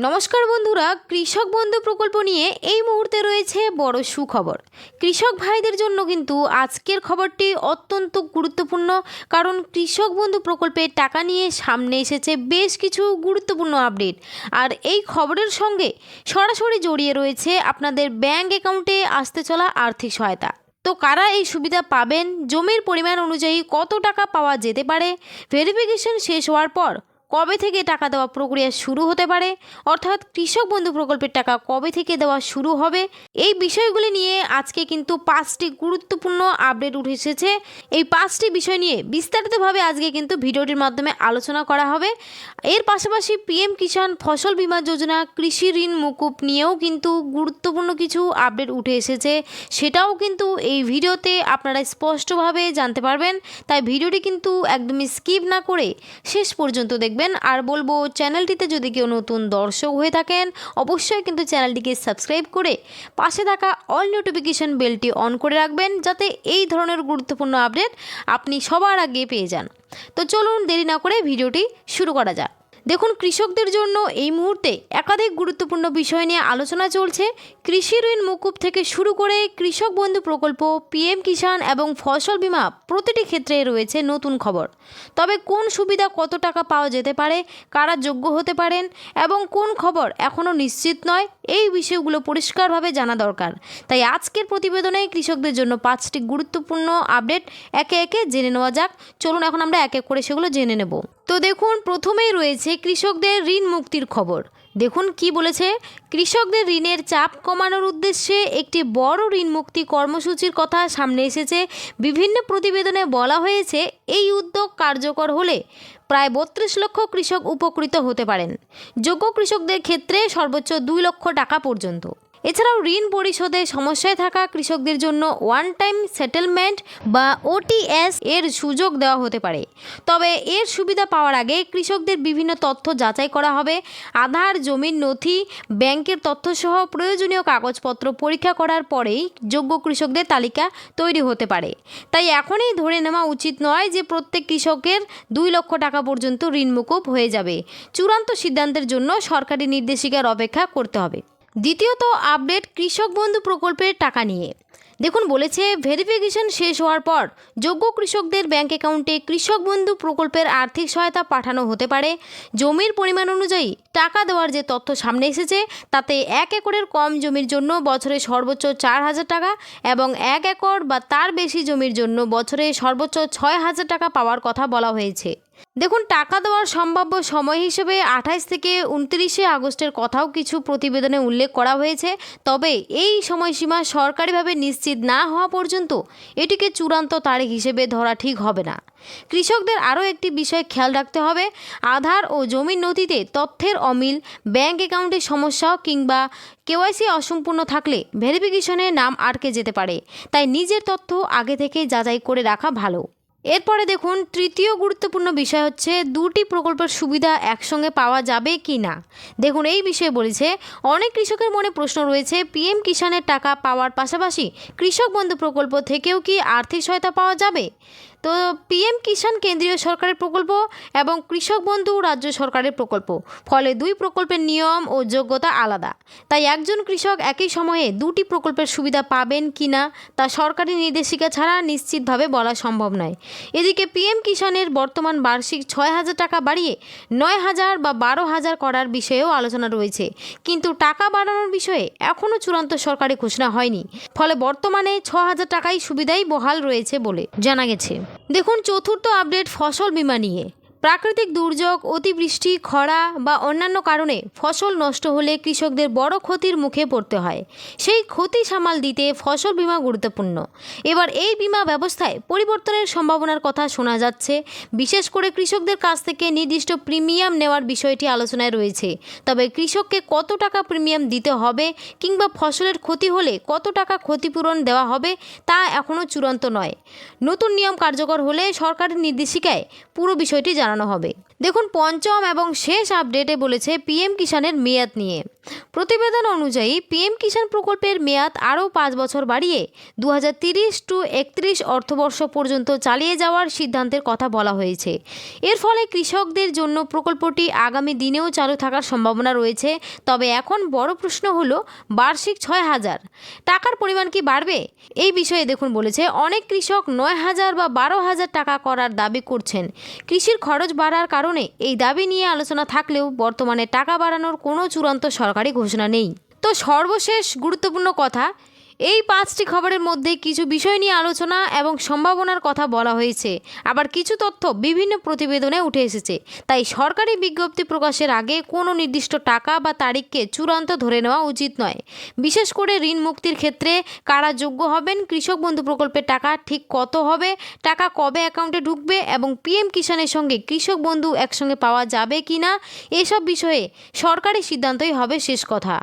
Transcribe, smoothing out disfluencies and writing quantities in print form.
নমস্কার বন্ধুরা, কৃষক বন্ধু প্রকল্প নিয়ে এই মুহূর্তে রয়েছে বড় সুখবর। কৃষক ভাইদের জন্য কিন্তু আজকের খবরটি অত্যন্ত গুরুত্বপূর্ণ, কারণ কৃষক বন্ধু প্রকল্পের টাকা নিয়ে সামনে এসেছে বেশ কিছু গুরুত্বপূর্ণ আপডেট। আর এই খবরের সঙ্গে সরাসরি জড়িয়ে রয়েছে আপনাদের ব্যাংক অ্যাকাউন্টে আসতে চলা আর্থিক সহায়তা। তো কারা এই সুবিধা পাবেন, জমির পরিমাণ অনুযায়ী কত টাকা পাওয়া যেতে পারে, ভেরিফিকেশন শেষ হওয়ার পর কবে থেকে টাকা দেওয়া প্রক্রিয়া শুরু হতে পারে, অর্থাৎ কৃষক বন্ধু প্রকল্পের টাকা কবে থেকে দেওয়া শুরু হবে, এই বিষয়গুলি নিয়ে আজকে কিন্তু 5টি গুরুত্বপূর্ণ আপডেট উঠে এসেছে। এই 5টি বিষয় নিয়ে বিস্তারিতভাবে আজকে কিন্তু ভিডিওটির মাধ্যমে আলোচনা করা হবে। এর পাশাপাশি পিএম কিষাণ ফসল বীমা যোজনা কৃষি ঋণ মকুব নিয়েও কিন্তু গুরুত্বপূর্ণ কিছু আপডেট উঠে এসেছে, সেটাও কিন্তু এই ভিডিওতে আপনারা স্পষ্টভাবে জানতে পারবেন। তাই ভিডিওটি কিন্তু একদমই স্কিপ না করে শেষ পর্যন্ত দেখবেন। আর বলবো, চ্যানেলটিতে যদি কেউ নতুন দর্শক হয়ে থাকেন অবশ্যই কিন্তু চ্যানেলটিকে সাবস্ক্রাইব করে পাশে থাকা অল নোটিফিকেশন বেলটি অন করে রাখবেন, যাতে এই ধরনের গুরুত্বপূর্ণ আপডেট আপনি সবার আগে পেয়ে যান। তো চলুন দেরি না করে ভিডিওটি শুরু করা যাক। দেখুন, কৃষকদের জন্য এই মুহূর্তে একাধিক গুরুত্বপূর্ণ বিষয় নিয়ে আলোচনা চলছে। কৃষি ঋণ মকুব থেকে শুরু করে কৃষক বন্ধু প্রকল্প, পিএম কিষাণ এবং ফসল বীমা প্রতিটি ক্ষেত্রে রয়েছে নতুন খবর। তবে কোন সুবিধা কত টাকা পাওয়া যেতে পারে, কারা যোগ্য হতে পারেন এবং কোন খবর এখনও নিশ্চিত নয়, এই বিষয়গুলো পরিষ্কারভাবে জানা দরকার। তাই আজকের প্রতিবেদনে কৃষকদের জন্য 5টি গুরুত্বপূর্ণ আপডেট একে একে জেনে নেওয়া যাক। চলুন এখন আমরা এক এক করে সেগুলো জেনে নেব। তো দেখুন, প্রথমেই রয়েছে কৃষকদের ঋণ মুক্তির খবর। দেখুন কি বলেছে, কৃষকদের ঋণের চাপ কমানোর উদ্দেশ্যে একটি বড় ঋণ মুক্তি কর্মসূচির কথা সামনে এসেছে। বিভিন্ন প্রতিবেদনে বলা হয়েছে এই উদ্যোগ কার্যকর হলে প্রায় 32 লক্ষ কৃষক উপকৃত হতে পারেন। যোগ্য কৃষকদের ক্ষেত্রে সর্বোচ্চ 2 লক্ষ টাকা পর্যন্ত। এছাড়াও ঋণ পরিশোধে সমস্যায় থাকা কৃষকদের জন্য ওয়ান টাইম সেটেলমেন্ট বা ওটিএস এর সুযোগ দেওয়া হতে পারে। তবে এর সুবিধা পাওয়ার আগে কৃষকদের বিভিন্ন তথ্য যাচাই করা হবে। আধার, জমির নথি, ব্যাংকের তথ্যসহ প্রয়োজনীয় কাগজপত্র পরীক্ষা করার পরেই যোগ্য কৃষকদের তালিকা তৈরি হতে পারে। তাই এখনই ধরে নেওয়া উচিত নয় যে প্রত্যেক কৃষকের 2 লক্ষ টাকা পর্যন্ত ঋণ মুকুব হয়ে যাবে। চূড়ান্ত সিদ্ধান্তের জন্য সরকারি নির্দেশিকার অপেক্ষা করতে হবে। দ্বিতীয়ত আপডেট কৃষক বন্ধু প্রকল্পের টাকা নিয়ে। দেখুন বলেছে, ভেরিফিকেশন শেষ হওয়ার পর যোগ্য কৃষকদের ব্যাংক অ্যাকাউন্টে কৃষক বন্ধু প্রকল্পের আর্থিক সহায়তা পাঠানো হতে পারে। জমির পরিমাণ অনুযায়ী টাকা দেওয়ার যে তথ্য সামনে এসেছে তাতে 1 একরের কম জমির জন্য বছরে সর্বোচ্চ 4,000 টাকা এবং 1 একর বা তার বেশি জমির জন্য বছরে সর্বোচ্চ 6,000 টাকা পাওয়ার কথা বলা হয়েছে। দেখুন, টাকা দেওয়ার সম্ভাব্য সময় হিসেবে 28 থেকে 29 আগস্টের কথাও কিছু প্রতিবেদনে উল্লেখ করা হয়েছে। তবে এই সময়সীমা সরকারিভাবে নিশ্চিত না হওয়া পর্যন্ত এটিকে চূড়ান্ত তারিখ হিসেবে ধরা ঠিক হবে না। কৃষকদের আরও একটি বিষয় খেয়াল রাখতে হবে, আধার ও জমির নথিতে তথ্যের অমিল, ব্যাংক অ্যাকাউন্টের সমস্যা কিংবা কেওয়াইসি অসম্পূর্ণ থাকলে ভেরিফিকেশনে নাম আটকে যেতে পারে। তাই নিজের তথ্য আগে থেকে যাচাই করে রাখা ভালো। এরপরে দেখুন, তৃতীয় গুরুত্বপূর্ণ বিষয় হচ্ছে 2টি প্রকল্পের সুবিধা একসঙ্গে পাওয়া যাবে কি না। দেখুন, এই বিষয়ে বলেছে, অনেক কৃষকের মনে প্রশ্ন রয়েছে, পিএম কিষাণের টাকা পাওয়ার পাশাপাশি কৃষক বন্ধু প্রকল্প থেকেও কি আর্থিক সহায়তা পাওয়া যাবে। তো পিএম কিষাণ কেন্দ্রীয় সরকারের প্রকল্প এবং কৃষক বন্ধু রাজ্য সরকারের প্রকল্প, ফলে 2 প্রকল্পের নিয়ম ও যোগ্যতা আলাদা। তাই একজন কৃষক একই সময়ে 2টি প্রকল্পের সুবিধা পাবেন কি না তা সরকারি নির্দেশিকা ছাড়া নিশ্চিতভাবে বলা সম্ভব নয়। এদিকে পিএম কিষাণের বর্তমান বার্ষিক 6,000 টাকা বাড়িয়ে 9,000 বা 12,000 করার বিষয়েও আলোচনা রয়েছে, কিন্তু টাকা বাড়ানোর বিষয়ে এখনও চূড়ান্ত সরকারি ঘোষণা হয়নি। ফলে বর্তমানে 6,000 টাকাই সুবিধাই বহাল রয়েছে বলে জানা গেছে। দেখুন, চতুর্থ আপডেট ফসল বীমা নিয়ে। প্রাকৃতিক দুর্যোগ, অতিবৃষ্টি, খরা বা অন্যান্য কারণে ফসল নষ্ট হলে কৃষকদের বড় ক্ষতির মুখে পড়তে হয়। সেই ক্ষতি সামাল দিতে ফসল বীমা গুরুত্বপূর্ণ। এবার এই বীমা ব্যবস্থায় পরিবর্তনের সম্ভাবনার কথা শোনা যাচ্ছে। বিশেষ করে কৃষকদের কাছ থেকে নির্দিষ্ট প্রিমিয়াম নেওয়ার বিষয়টি আলোচনায় রয়েছে। তবে কৃষককে কত টাকা প্রিমিয়াম দিতে হবে কিংবা ফসলের ক্ষতি হলে কত টাকা ক্ষতিপূরণ দেওয়া হবে তা এখনও চূড়ান্ত নয়। নতুন নিয়ম কার্যকর হলে সরকারি নির্দেশিকায় পুরো বিষয়টি জানা জানানো হবে। দেখুন, পঞ্চম এবং শেষ আপডেটে বলেছে পিএম কিষাণের মেয়াদ নিয়ে। প্রতিবেদন অনুযায়ী পিএম কিষাণ প্রকল্পের মেয়াদ আরও 5 বছর বাড়িয়ে 2030-31 অর্থবর্ষ পর্যন্ত চালিয়ে যাওয়ার সিদ্ধান্তের কথা বলা হয়েছে। এর ফলে কৃষকদের জন্য প্রকল্পটি আগামী দিনেও চালু থাকার সম্ভাবনা রয়েছে। তবে এখন বড় প্রশ্ন হলো, বার্ষিক 6,000 টাকার পরিমাণ কি বাড়বে? এই বিষয়ে দেখুন বলেছে, অনেক কৃষক 9,000 বা 12,000 টাকা করার দাবি করছেন। কৃষির খরচ বাড়ার কারণে এই দাবি নিয়ে আলোচনা থাকলেও বর্তমানে টাকা বাড়ানোর কোনো চূড়ান্ত সরকারি ঘোষণা নেই। তো সর্বশেষ গুরুত্বপূর্ণ কথা, এই 5টি খবরের মধ্যে কিছু বিষয় নিয়ে আলোচনা এবং সম্ভাবনার কথা বলা হয়েছে, আবার কিছু তথ্য বিভিন্ন প্রতিবেদনে উঠে এসেছে। তাই সরকারি বিজ্ঞপ্তি প্রকাশের আগে কোনো নির্দিষ্ট টাকা বা তারিখকে চূড়ান্ত ধরে নেওয়া উচিত নয়। বিশেষ করে ঋণ মুক্তির ক্ষেত্রে কারা যোগ্য হবেন, কৃষক বন্ধু প্রকল্পের টাকা ঠিক কত হবে, টাকা কবে অ্যাকাউন্টে ঢুকবে এবং পিএম কিষাণের সঙ্গে কৃষক বন্ধু একসঙ্গে পাওয়া যাবে কি না, এসব বিষয়ে সরকারি সিদ্ধান্তই হবে শেষ কথা।